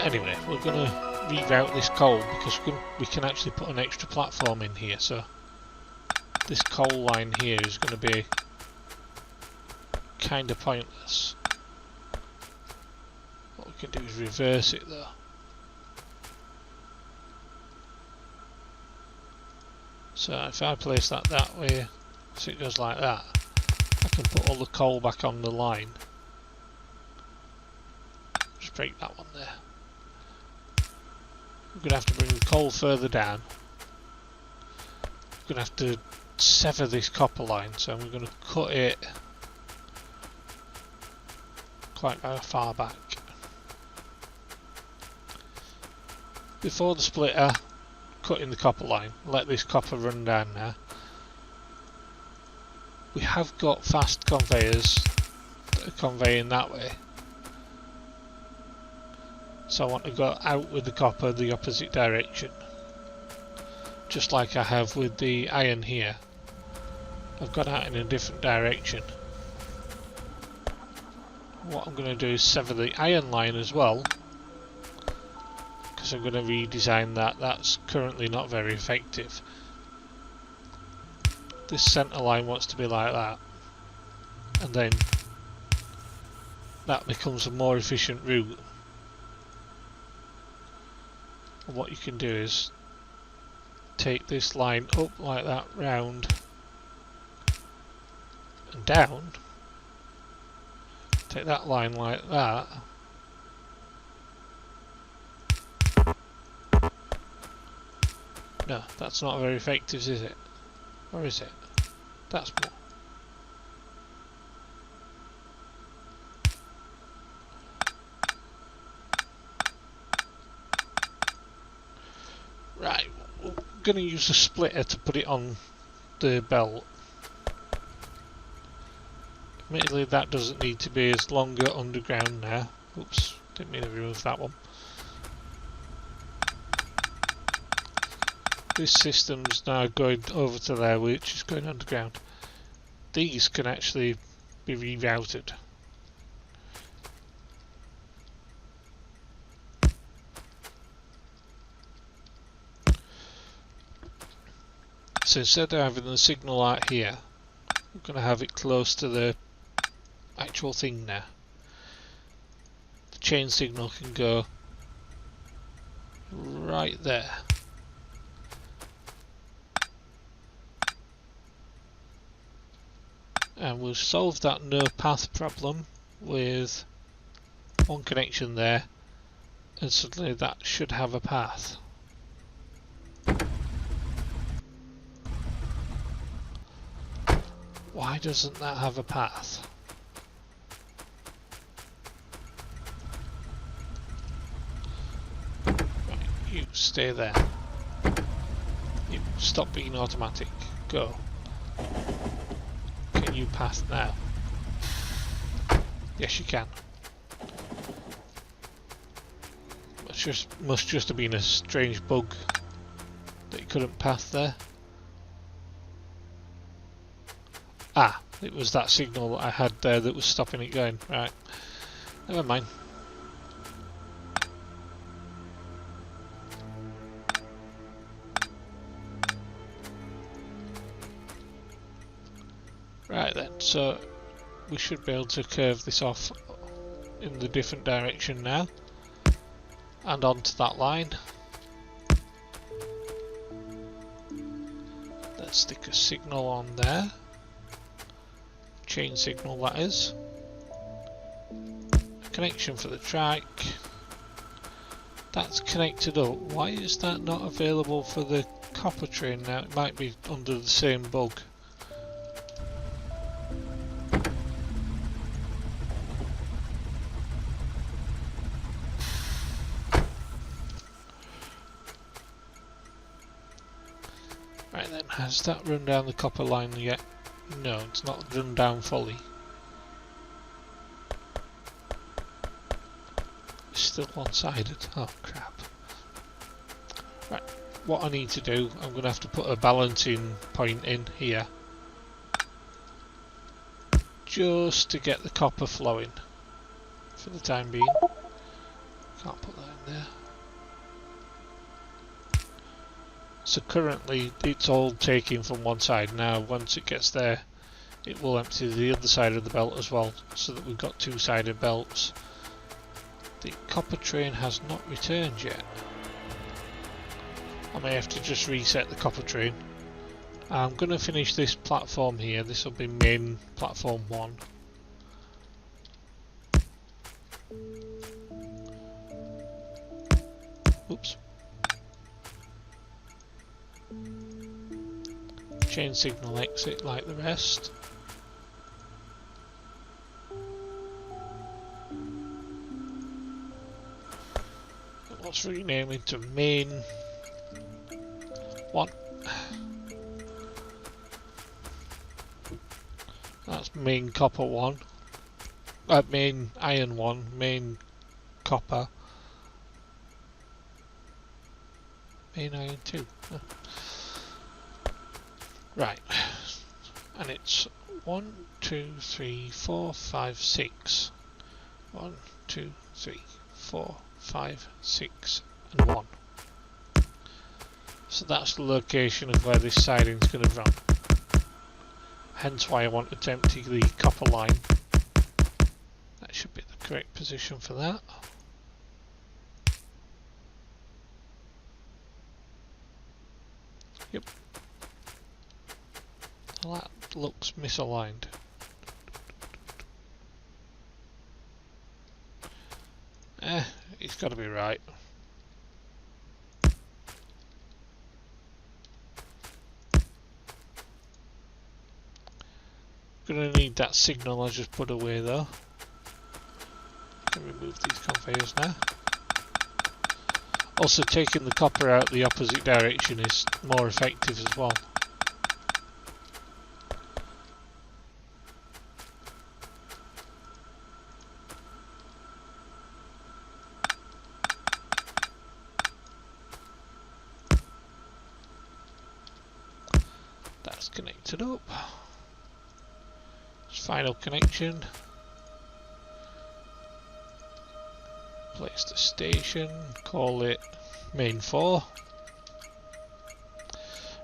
Anyway, we're going to reroute this coal because we can actually put an extra platform in here, so this coal line here is going to be kind of pointless. What we can do is reverse it though. So if I place that way, so it goes like that, I can put all the coal back on the line. Just break that one there. We're going to have to bring the coal further down. We're going to have to sever this copper line, so we're going to cut it quite far back. Before the splitter, cutting the copper line, let this copper run down now. We have got fast conveyors that are conveying that way, so I want to go out with the copper the opposite direction, just like I have with the iron here. I've gone out in a different direction. What I'm going to do is sever the iron line as well, because I'm going to redesign that. That's currently not very effective. This centre line wants to be like that, and then that becomes a more efficient route. And what you can do is take this line up like that, round and down, take that line like that, no, that's not very effective, is it? Or is it? That's more. Right, we're going to use a splitter to put it on the belt. Admittedly, that doesn't need to be as longer underground now. Oops, didn't mean to remove that one. This system's now going over to there, which is going underground. These can actually be rerouted. So instead of having the signal out here, we're going to have it close to the actual thing now. The chain signal can go right there. And we'll solve that no path problem with one connection there, and suddenly that should have a path. Why doesn't that have a path? Right, you stay there. You stop being automatic. Go. Can you pass now? Yes, you can. Must just have been a strange bug that you couldn't pass there. Ah, it was that signal that I had there that was stopping it going. Right, never mind. Right then, so we should be able to curve this off in the different direction now and onto that line. Let's stick a signal on there. Chain signal, that is. A connection for the track. That's connected up. Why is that not available for the copper train now? It might be under the same bug. Right then, has that run down the copper line yet? No, it's not run down fully. It's still one-sided. Oh crap. Right, what I need to do, I'm going to have to put a balancing point in here, just to get the copper flowing for the time being. Can't put that in there. So currently it's all taking from one side. Now once it gets there, it will empty the other side of the belt as well, so that we've got two-sided belts. The copper train has not returned yet. I may have to just reset the copper train. I'm going to finish this platform here. This will be main platform 1. Oops. Chain signal exit like the rest. Let's rename it to main 1. That's main copper 1. Main iron 1, main copper. Main iron 2. Right. And it's 1, 2, 3, 4, 5, 6. 1, 2, 3, 4, 5, 6, and 1. So that's the location of where this siding's going to run. Hence why I wanted to empty the copper line. That should be the correct position for that. Yep. Well, that looks misaligned. It's got to be right. Gonna need that signal I just put away though. Can remove these conveyors now. Also, taking the copper out the opposite direction is more effective as well. That's connected up. Final connection. Place the station, call it main 4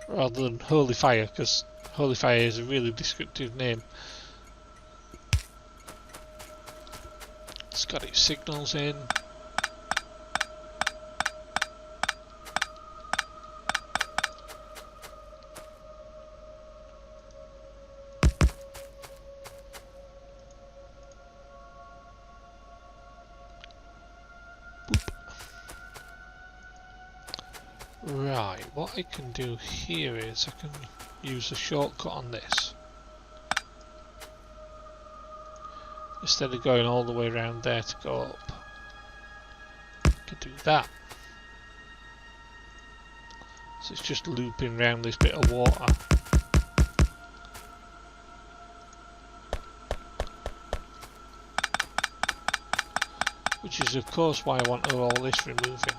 rather than Holy Fire, because Holy Fire is a really descriptive name. It's got its signals in. Right, what I can do here is I can use a shortcut on this. Instead of going all the way around there to go up, I can do that. So it's just looping around this bit of water. Which is of course why I want all this removing.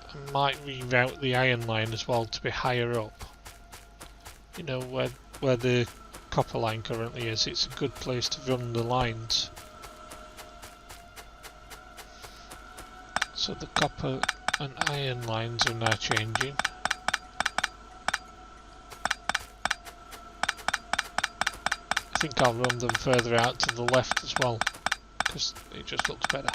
I might reroute the iron line as well to be higher up. You know, where the copper line currently is, it's a good place to run the lines. So the copper and iron lines are now changing. I think I'll run them further out to the left as well, because it just looks better.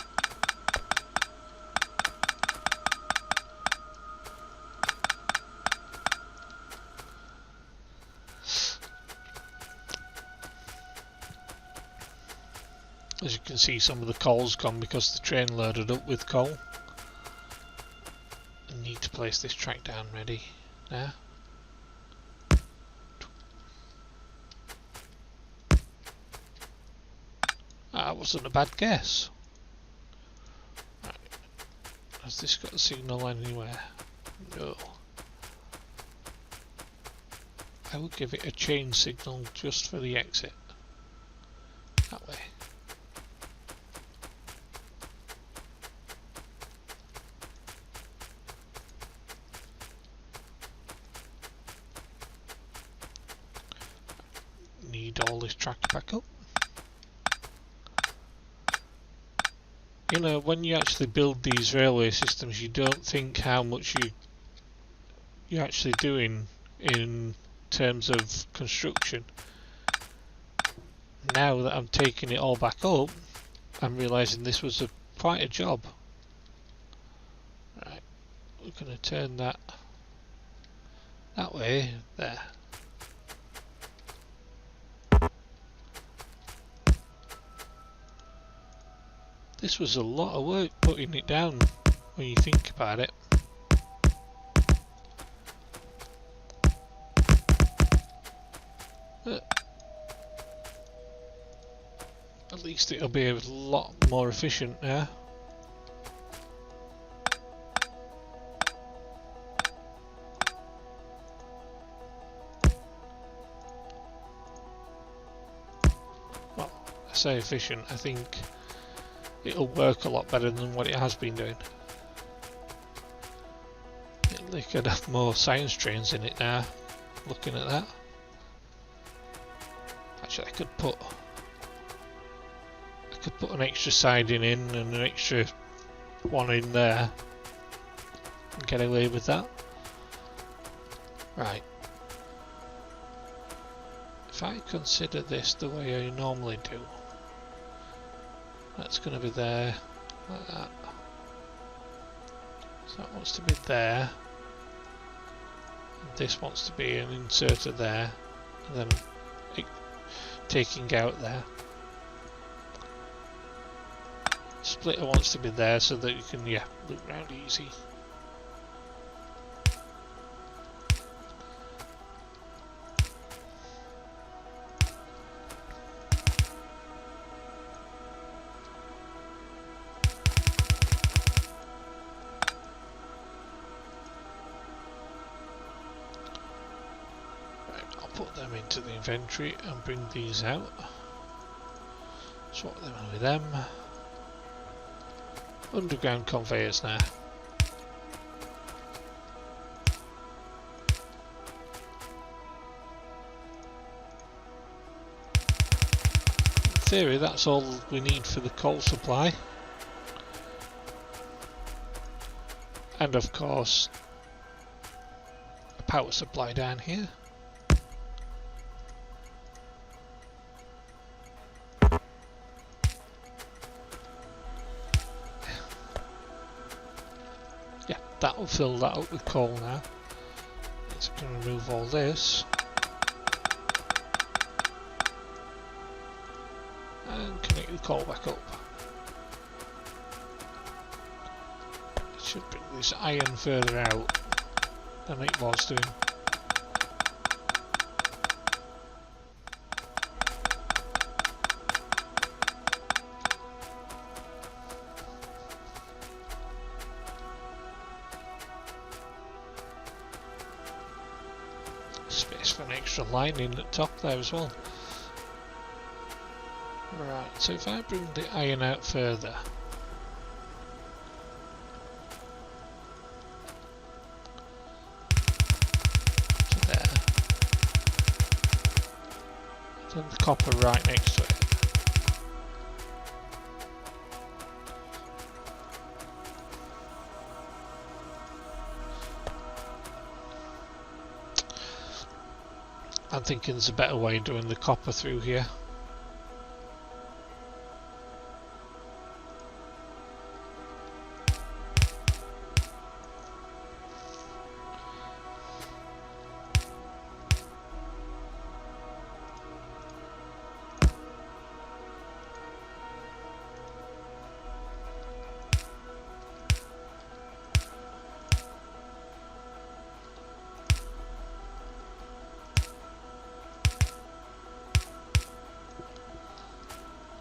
As you can see, some of the coal's gone because the train loaded up with coal. I need to place this track down ready now. That wasn't a bad guess. Right. Has this got a signal anywhere? No. I will give it a chain signal just for the exit. That way. Need all this track back up. You know, when you actually build these railway systems, you don't think how much you're actually doing in terms of construction. Now that I'm taking it all back up, I'm realising this was quite a job. Right, we're going to turn that way, there. This was a lot of work putting it down when you think about it. At least it'll be a lot more efficient now. Well, I say efficient, I think it'll work a lot better than what it has been doing. They could have more science trains in it now, looking at that. Actually, I could put an extra siding in and an extra one in there and get away with that. Right. If I consider this the way I normally do, that's going to be there, like that. So that wants to be there. And this wants to be an inserter there, and then taking out there. Splitter wants to be there so that you can, yeah, loop round easy. Put them into the inventory and bring these out. Swap them with them. Underground conveyors now. In theory, that's all we need for the coal supply. And of course, a power supply down here. That will fill that up with coal now. Let's remove all this. And connect the coal back up. It should bring this iron further out than it was doing. Space for an extra line in at top there as well. Right, so if I bring the iron out further, to there, then the copper right next to it. I'm thinking there's a better way of doing the copper through here.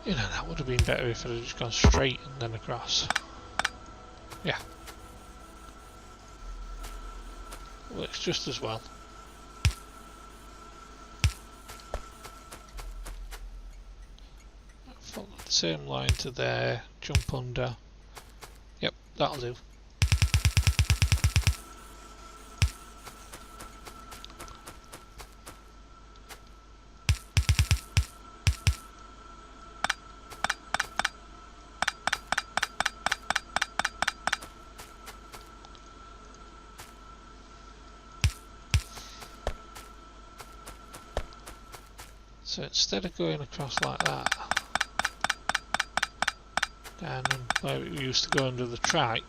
You know, that would have been better if it had just gone straight and then across. Yeah. Works just as well. Follow the same line to there, jump under. Yep, that'll do. So instead of going across like that, down where we used to go under the trike,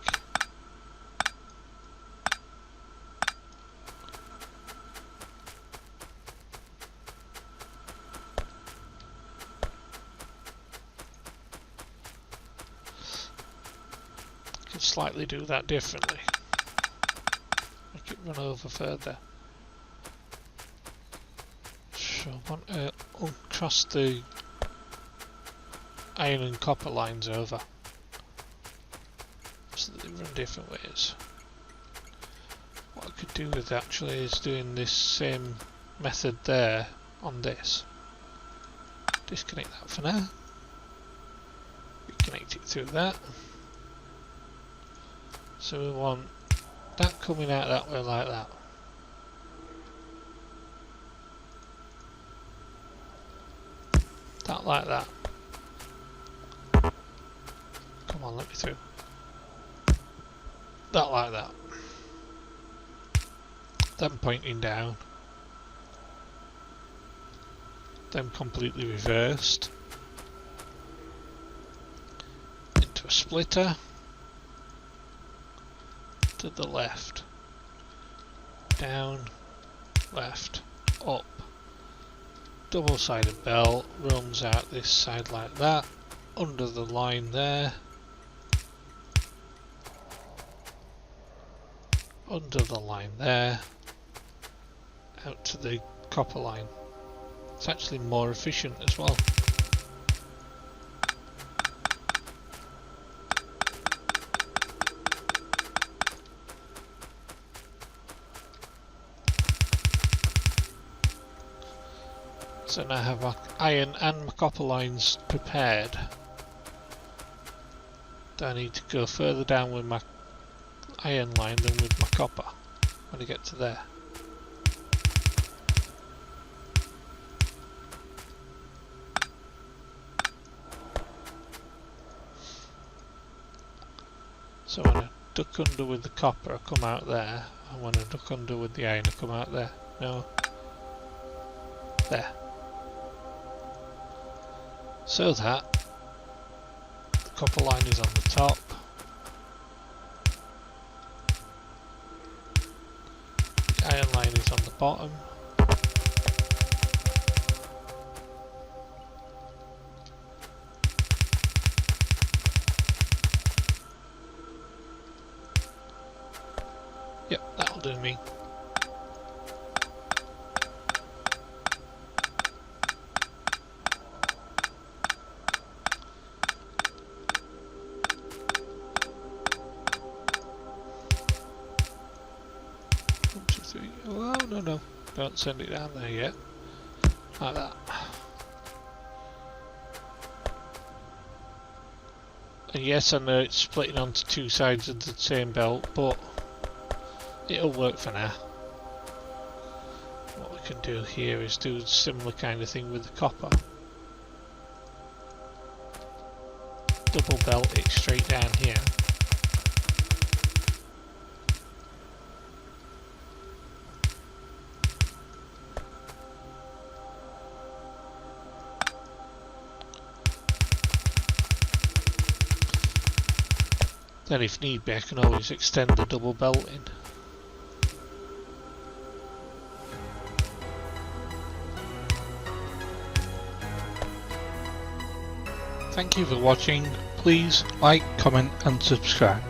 I could slightly do that differently. Make it run over further. So I want to uncross the iron and copper lines over so that they run different ways. What I could do with actually is doing this same method there on this. Disconnect that for now. Reconnect it through that. So we want that coming out that way like that. That like that. Come on, let me through. That like that. Them pointing down. Them completely reversed. Into a splitter. To the left. Down. Left. Up. Double-sided belt runs out this side like that, under the line there, under the line there, out to the copper line. It's actually more efficient as well. So now I have my iron and my copper lines prepared. Do I need to go further down with my iron line than with my copper when I get to there? So when I duck under with the copper, I come out there, and when I duck under with the iron, I come out there. No. There. So that the copper line is on the top, the iron line is on the bottom, yep, that'll do me. Oh no, don't send it down there yet. Like that. And yes, I know it's splitting onto two sides of the same belt, but it'll work for now. What we can do here is do a similar kind of thing with the copper. Double belt it straight down here. Then if need be I can always extend the double belting. Thank you for watching. Please like, comment and subscribe.